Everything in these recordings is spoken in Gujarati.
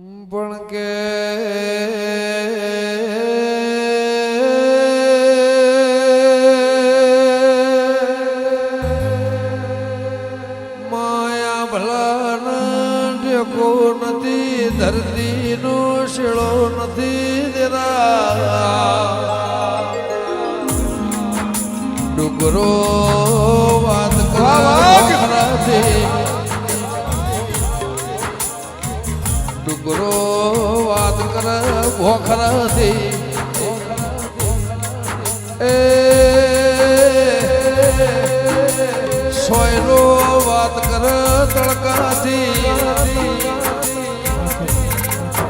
પણ કે માયા ભલા ટેકો નથી, ધરતીનો શેળો નથી દેરા ડુગરો વાત કરાથી ડુગરો વાત કરે ભોખરાથી એ સોયરો વાત કરે તડકાથી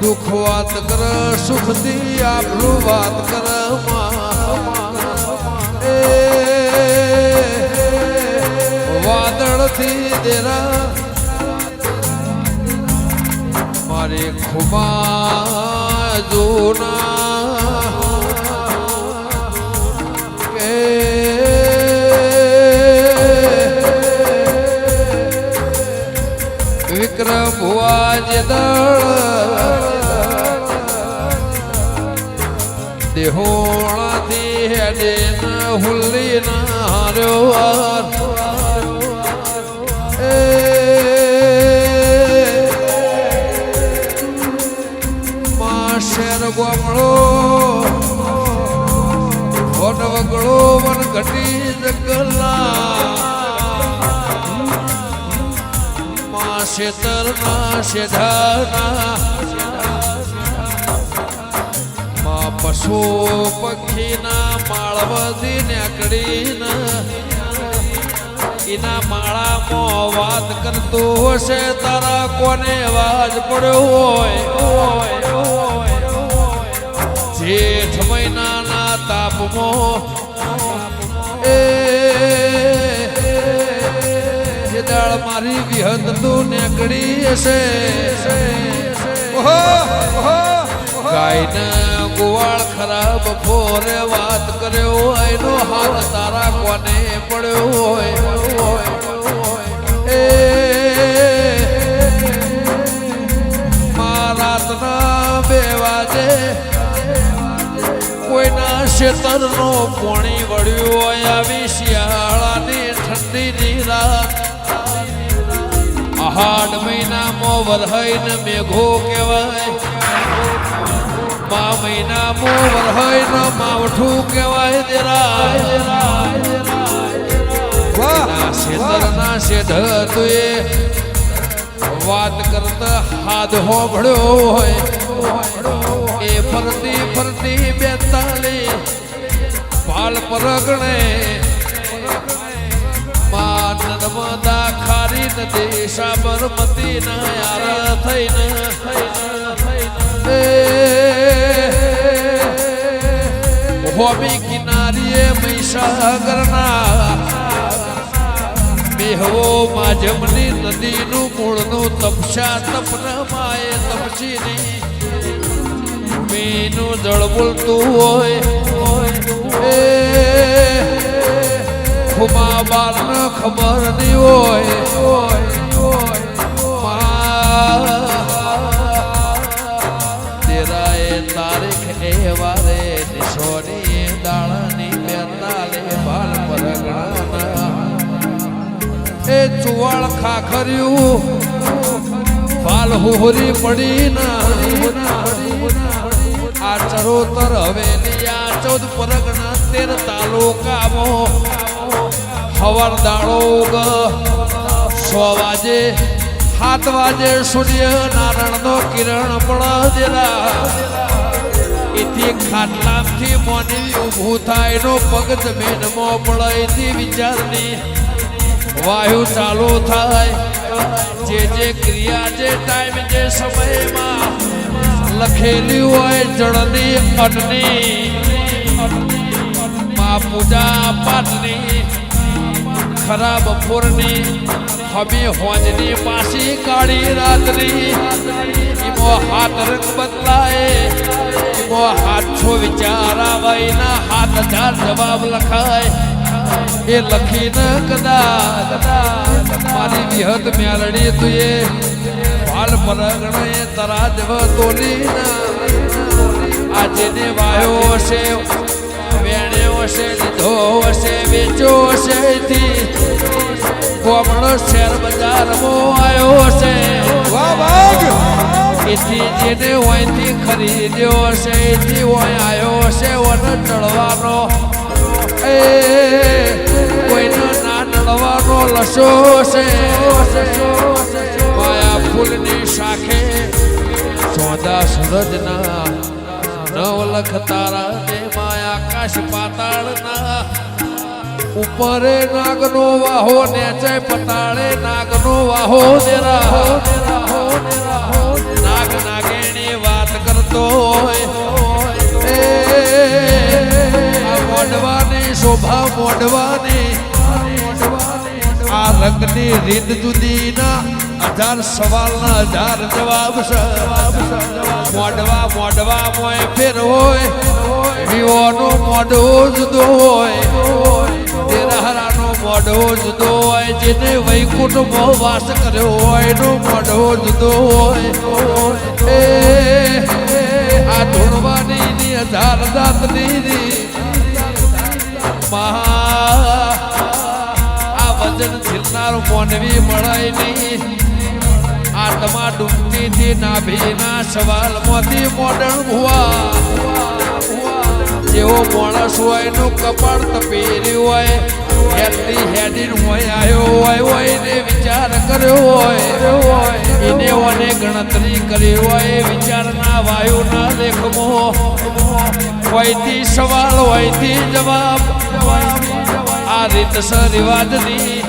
દુઃખ વાત કરે સુખથી આપણું વાત કરે એ વાદળથી દેરા મારે ખુમા જોના કે વિક્રમ ભુવા જે દળ દેહોણાથી હેડે ન હુલ્લી ના હાર્યો શેર ગોમળો વન વગળો વન ઘટી જગલા માં શેતરના શેઢાના માં પશુ પક્ષીના માળવથી નેકડીના એના માળામાં વાત કરતો હશે તારા કોને અવાજ પડ્યો હોય જેઠ મહિનાના તાપમાં એ દાળ મારી વિહત તું નેકડી હશે ગાયને ગોવાળ ખરાબ ફોરે વાત કર્યો એનો હાથ તારા કોને પડ્યો હોય એ રાતના 2 વાગે કોઈના શેતરનો પોણી વળ્યું હોય આવી શિયાળાની ઠંડીની રાત આહાડ મહિનામાં વરહાઈને મેઘો કહેવાય મા મહિનામાં વરહાઈને માવઠું કહેવાય દેરા શેતરના શેઢ તુએ વાત કરતા હાથ હોભળ્યો હોય એ ફરતી ફરતી 42 પાલ પરગણે માં નર્મદા ખારી નદી સાબરમતી ના યાર થઈને હોમી કિનારીએ મહીસાગરના મેહવો માજમની નદીનું મૂળનું તપસ્યા તપન માએ તપસીની મીનું જળ બોલતું હોય એ ખુમા બારને ખબર નહીં હોય તેરાએ તારીખ એ વારે નિશોની દાળની 42 બાલ પરગણાના એ ચુવાળ ખાખર્યું ફાલ હોરી પડી આ ચરોતર હવેલી આ 14 પરગણા 13 તાલુકામાં હવાર દાડો 100 વાજે 7 વાજે સૂર્ય નારાયણનો કિરણ પડેલા એથી ખાટલાથી મોની ઊભું થાય એનો પગ જમીનમાં પડે એથી વિચારની વાયુ ચાલુ થાય જે ક્રિયા જે ટાઈમ જે સમયમાં લખેલી હોય જળની અન્નની માં પૂજા પાઠની ખરાબ બપોરની હમી હોજની પાછી કાળી રાતની એમો હાથ રંગ બદલાય એમો હાથો વિચાર આવે એના 7000 જવાબ લખાય એ લખીને કદાચ મારી વિહત મેલડી તુએ હાલ પરગણે તરાજવ તોલીના આજે ને વાયો હશે વેણ્યો હશે લીધો હશે વેચ્યો હશે થી ગોમડો શેર બજારમાં આવ્યો હશે વાહ વાહ એથી જેને હોયથી ખરીદ્યો હશે એથી હોય આવ્યો હશે ઓને ચડવાનો એ કોઈનો ના નડવાનો લશો હશે માયા ફૂલની શાખે સોદા સૂરજના નવલખ તારા ને માયા આકાશ પાતાળના ઉપરે નાગનો વાહો નેચે પતાળે નાગનો વાહો દેરા નાગ નાગેણી વાત કરતો હોય આ મોઢવાની શોભા મોઢવાની આ રંગની રીત જુદીના 1000 સવાલના 1000 જવાબ છે મોઢવા મોય ફેર હોય વિવોનો મોઢો જુદો હોય તેરાહરાનો મોઢો જુદો હોય જેને વૈકુંઠમાં વાસ કર્યો હોય એનો મોઢો જુદો હોય એ આ ધૂળવાની 1000 જાતની મહા આ વજન ઝીલનાર મોનવી મળાય નહીં આત્મા ડૂબતીથી નાભીના સવાલમાંથી મોડણ ભુવા જેવો માણસ હોય એનું કપાળ તપેર્યું હોય હેલ્ધી હેડીન હોય આવ્યો હોય એને વિચાર કર્યો હોય એને ઓને ગણતરી કરી હોય વિચારના વાયુના લેખમાં હોયથી સવાલ હોયથી જવાબ આ રીતસર રિવાજની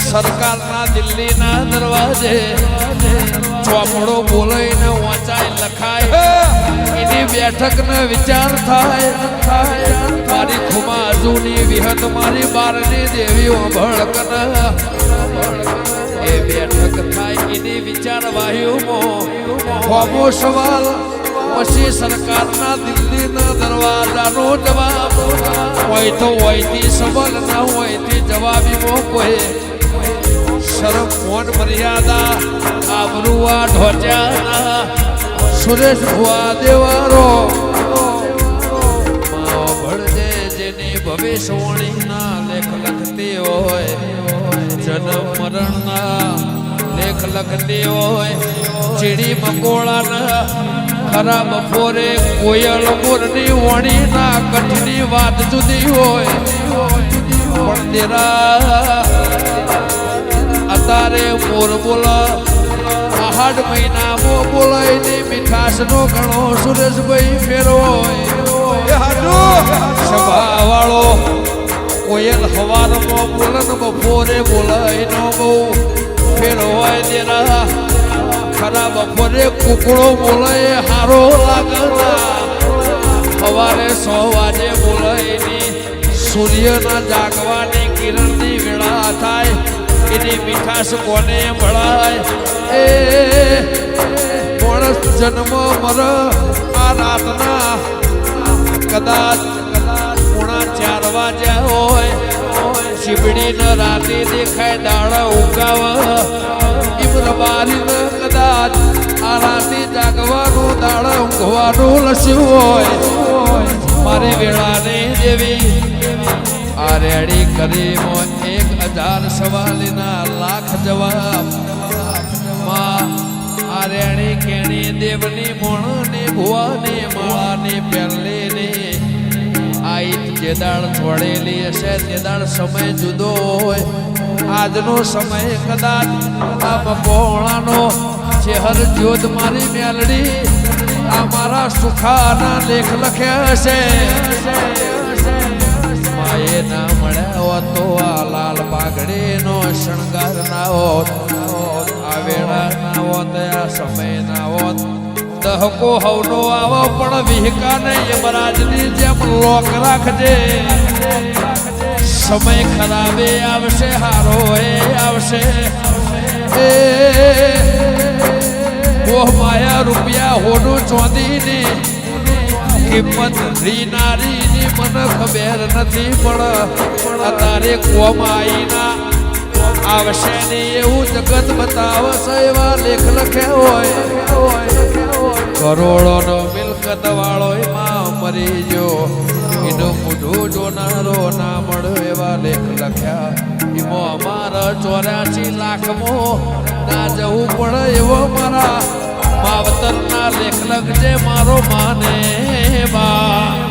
સરકારના દિલ્હીના દરવાજે ચોપડો બોલાઈને વાંચાય લખાય એની બેઠકનો વિચાર થાય મારી ખુમા જૂની વિહત મારી બારની દેવીઓ ભળકન એ બેઠક થાય એની વિચાર વાયુમાં હોમો સવાલ પછી સરકારના દિલ્હીના દરવાજાનો જવાબ હોય તો હોયથી સવાલ ના હોયથી જવાબીમાં કોઈ શરમ મોન મર્યાદા આબરૂઆ ઢોચાના સુરેશ ભુવા દેવારો ભળજે જેની ભવિષ્યવાણીના લેખ લખતી હોય જન્મ મરણના લેખ લખતી હોય ચીડી મકોળાના ખરા બપોરે કોયલ મોરની વણીના કઠની વાત જુદી હોય પણ દેરા તારે મોર બોલા આહાડ મહિનામાં બોલાય ને મીઠાશનો ઘણો સુરેશભાઈ ફેરો સભા વાળો કોયલ હવારમાં બોલન બપોરે બોલાય નો બહુ ફેરો હોય તેના ખરા બપોરે કુકડો બોલાય હારો લાગના સવારે 100 વાગે બોલાય ની સૂર્યના જાગવાની કિરણની વેળા થાય એની મીઠાશ કોને મળાય એ માણસ જન્મ મર આ રાતના કદાચ 3:30 વાગ્યા હોય શીબડીને રાતે દેખાય દાડા ઉગાવ ઇમરબારીને કદાચ આ રાતે જાગવાનું દાડા ઊંઘવાનું લસ્યું હોય મારી વેળાની દેવી આ રેડી કરી 1000 સવાલના લાખ જવાબ માં આ રેડી કેણી દેવની મોણની ભુવાની માળાની પહેલેની આઈત જે દાળ છોડેલી હશે તે દાળ સમય જુદો હોય આજનો સમય કદાચ આ મકોણાનો ચહેર જ્યોત મારી મેલડી આ મારા સુખાના લેખ લખ્યા હશે માએ ના મળ્યા હોત તો આ લાલ પાઘડીનો શણગાર ના હોત આ વેળા ના હોત આ સમય ના હોત દહકો હવનો આવો પણ વિહકાને યમરાજની જેમ લોક રાખજે સમય ખરાબે આવશે હારો એ આવશે એ મોહ માયા રૂપિયા હોનું ચોંદીની કિંમત રીનારીની મને ખબર નથી પણ અત્યારે કોમાઈના આવશે ને એવું જગત બતાવશે એવા લેખ લખ્યા હોય કરોડોનો મિલકત વાળો એમાં મરી ગયો એનું મોઢું જોનારો ના મળ્યો એવા લેખ લખ્યા એમાં અમારા 84 લાખમાં ના જવું પડે એવો મારા માવતરના લેખ લખજે મારો માને બા